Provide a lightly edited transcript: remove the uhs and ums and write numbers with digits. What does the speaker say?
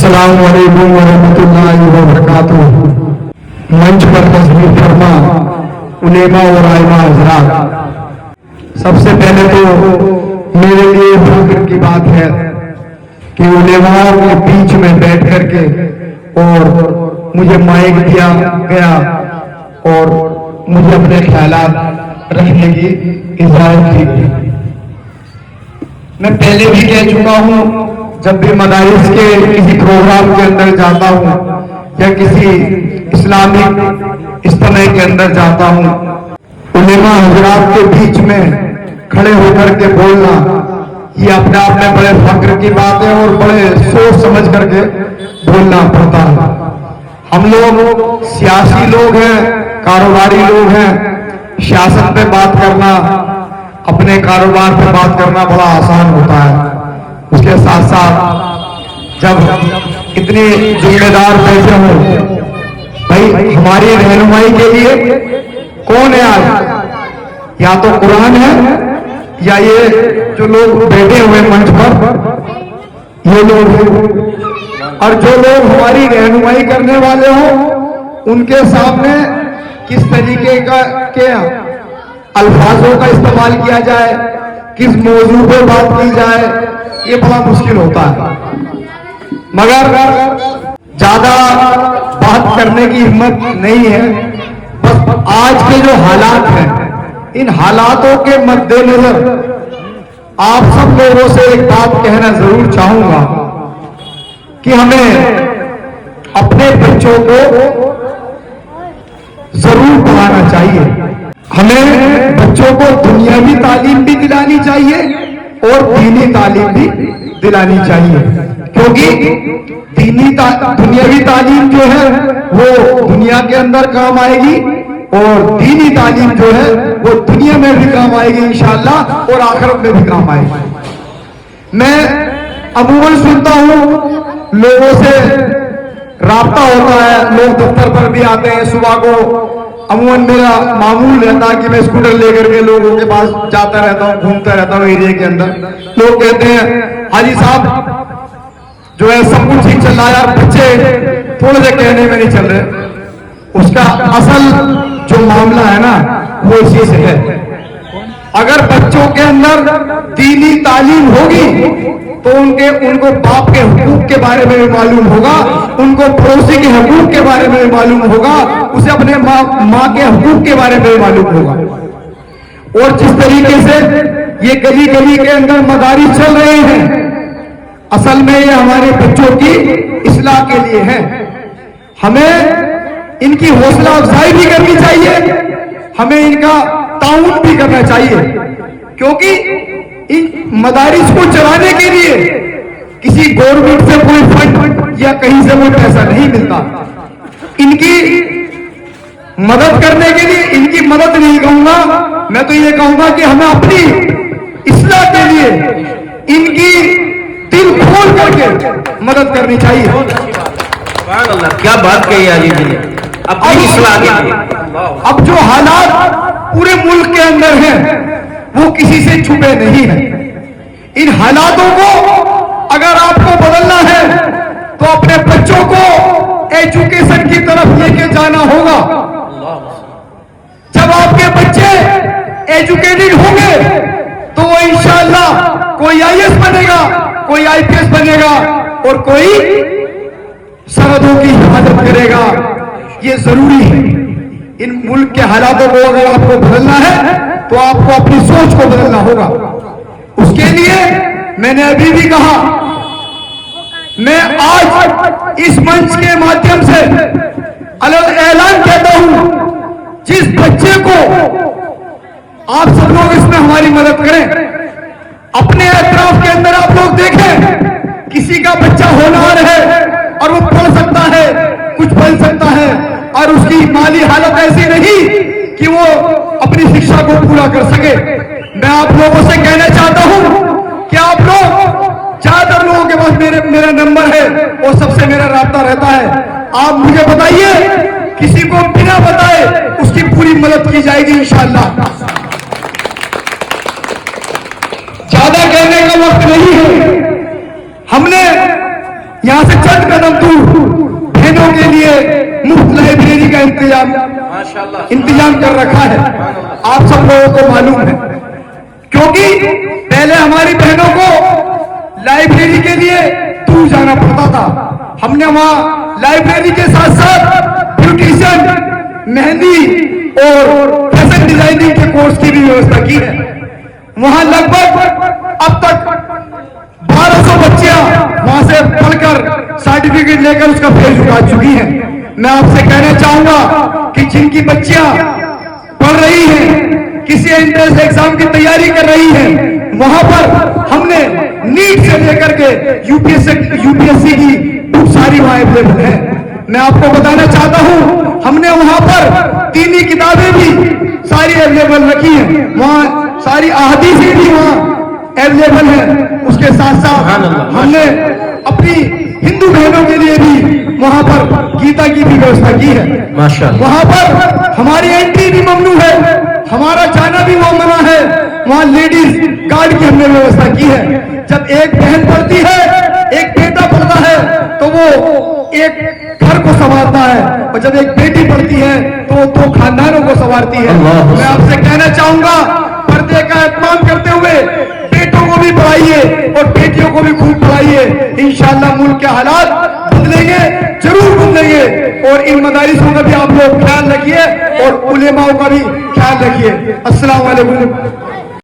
अस्सलामु अलैकुम वरहमतुल्लाहि वबरकातुह। मंच पर तशरीफ फरमा उलेमा और आइमा हज़रात, सबसे पहले तो मेरे लिए फख्र की बात है कि उलेमाओं के बीच में बैठ करके और मुझे माइक दिया गया और मुझे अपने ख्यालात रखने की इजाजत दी गई। मैं पहले भी कह चुका हूं, जब भी मदारिस के किसी प्रोग्राम के अंदर जाता हूं या किसी इस्लामिक इज्तिमा के अंदर जाता हूं, उलेमा हज़रात के बीच में खड़े होकर के बोलना ये अपने आप में बड़े फख्र की बात है और बड़े सोच समझ करके बोलना पड़ता है। हम लोग सियासी लोग हैं, कारोबारी लोग हैं, सियासत पे बात करना, अपने कारोबार पे बात करना बड़ा आसान होता है। उसके साथ साथ जब इतनी जिम्मेदार बैठे हो, भाई हमारी रहनुमाई के लिए कौन है आज? या तो कुरान है या ये जो लोग बैठे हुए मंच पर ये लोग हैं। और जो लोग हमारी रहनुमाई करने वाले हो उनके सामने किस तरीके का के अल्फाजों का इस्तेमाल किया जाए, किस मौजू पर बात की जाए, ये बड़ा मुश्किल होता है। मगर ज्यादा बात करने की हिम्मत नहीं है। बस आज के जो हालात हैं, इन हालातों के मद्देनजर आप सब लोगों से एक बात कहना जरूर चाहूंगा कि हमें अपने बच्चों को जरूर पढ़ाना चाहिए। हमें बच्चों को दुनियावी तालीम भी दिलानी चाहिए और दीनी तालीम भी दिलानी चाहिए, क्योंकि दुनियावी तालीम जो है वो दुनिया के अंदर काम आएगी और दीनी तालीम जो है वो दुनिया में भी काम आएगी इंशाअल्लाह और आखिरत में भी काम आएगी। मैं अमूमन सुनता हूं, लोगों से राब्ता होता है, लोग दफ्तर पर भी आते हैं। सुबह को अमूमन मेरा मामूल रहता है कि मैं स्कूटर लेकर के लोगों के पास जाता रहता हूँ, घूमता रहता हूँ एरिया के अंदर। लोग कहते हैं हाजी साहब जो है सब कुछ ठीक चल रहा है यार, बच्चे थोड़े से कहने में नहीं चल रहे। उसका असल जो मामला है ना वो इसी से है। अगर बच्चों के अंदर दीनी तालीम होगी तो उनको बाप के हुकूक के बारे में भी मालूम होगा, उनको पड़ोसी के हुकूक के बारे में भी मालूम होगा, उसे अपने माँ के हुकूक के बारे में भी मालूम होगा। और जिस तरीके से ये गली गली के अंदर मदारिस चल रहे हैं, असल में ये हमारे बच्चों की इस्लाह के लिए है। हमें इनकी हौसला अफजाई भी करनी चाहिए, हमें इनका ताउन भी करना चाहिए, क्योंकि इन मदारिस को चलाने के लिए किसी गवर्नमेंट से कोई फंड या कहीं से कोई पैसा नहीं मिलता। इनकी मदद करने के लिए, इनकी मदद नहीं कहूंगा, मैं तो ये कहूंगा कि हमें अपनी इस्लाह के लिए इनकी दिल खोल करके मदद करनी चाहिए। क्या बात कही आजी जी ने, अपनी इस्लाह के लिए। अब जो हालात पूरे मुल्क के अंदर हैं वो किसी से छुपे नहीं है। इन हालातों को अगर आपको बदलना है तो अपने बच्चों को एजुकेशन की तरफ लेके जाना होगा। जब आपके बच्चे एजुकेटेड होंगे तो वो इंशाअल्लाह कोई आईएएस बनेगा, कोई आईपीएस बनेगा और कोई सरहदों की हिफाजत करेगा। ये जरूरी है। इन मुल्क के हालातों को अगर आपको बदलना है तो आपको अपनी सोच को बदलना होगा। उसके लिए मैंने अभी भी कहा, मैं आज इस मंच के माध्यम से अलग ऐलान कहता हूं, जिस बच्चे को आप सब लोग इसमें हमारी मदद करें। अपने एतराफ के अंदर आप लोग देखें, किसी का बच्चा होनहार है और वो पढ़ सकता है, कुछ बन सकता है और उसकी माली हालत ऐसी नहीं कि वो अपनी शिक्षा को पूरा कर सके। मैं आप लोगों से कहना चाहता हूं कि आप लोग, ज्यादातर लोगों के पास मेरा नंबर है और सबसे मेरा राब्ता रहता है। आप मुझे बताइए, किसी को बिना बताए उसकी पूरी मदद की जाएगी इंशाअल्लाह। ज्यादा कहने का वक्त नहीं है। हमने यहां से चंद परंतु बहनों के लिए मुफ्त लाइब्रेरी का माशाल्लाह इंतजाम कर रखा है। आप सब लोगों को मालूम है, क्योंकि पहले हमारी बहनों को लाइब्रेरी के लिए दूर जाना पड़ता था। हमने वहां लाइब्रेरी के साथ साथ ब्यूटिशियन, मेहंदी और फैशन डिजाइनिंग के कोर्स की भी व्यवस्था की है। वहां लगभग अब तक 1200 बच्चियां वहां से पढ़कर सर्टिफिकेट लेकर उसका फेज उठा चुकी हैं। मैं आपसे कहना चाहूंगा कि जिनकी बच्चियां पढ़ रही हैं, किसी एंट्रेंस एग्जाम की तैयारी कर रही हैं, वहां पर हमने नीट से लेकर के यूपीएससी की बुक सारी वहां अवेलेबल है। मैं आपको बताना चाहता हूं, हमने वहां पर दीनी किताबें भी सारी अवेलेबल रखी हैं। वहां सारी अहादीसें भी वहां अवेलेबल है। उसके साथ साथ हमने अपनी हिंदू बहनों के लिए भी वहां पर गीता की भी व्यवस्था की है। माशाल्लाह वहां पर हमारी एंट्री भी ममनू है, हमारा जाना भी वो मना है। वहां लेडीज गार्ड की हमने व्यवस्था की है। जब एक बहन पढ़ती है, एक बेटा पढ़ता है, तो वो एक घर को संवारता है, और जब एक बेटी पढ़ती है तो वो दो खानदानों को संवारती है। मैं आपसे कहना चाहूंगा, पर्दे का एहतमाम करते हुए बेटों को भी पढ़ाइए और बेटियों को भी खूब पढ़ाइए। इंशाअल्लाह मुल्क के हालात बदलेंगे, जरूर बदलेंगे। और इन मदारिसों का भी आप लोग ख्याल रखिए और उलेमाओं का भी ख्याल रखिए। अस्सलाम वालेकुम।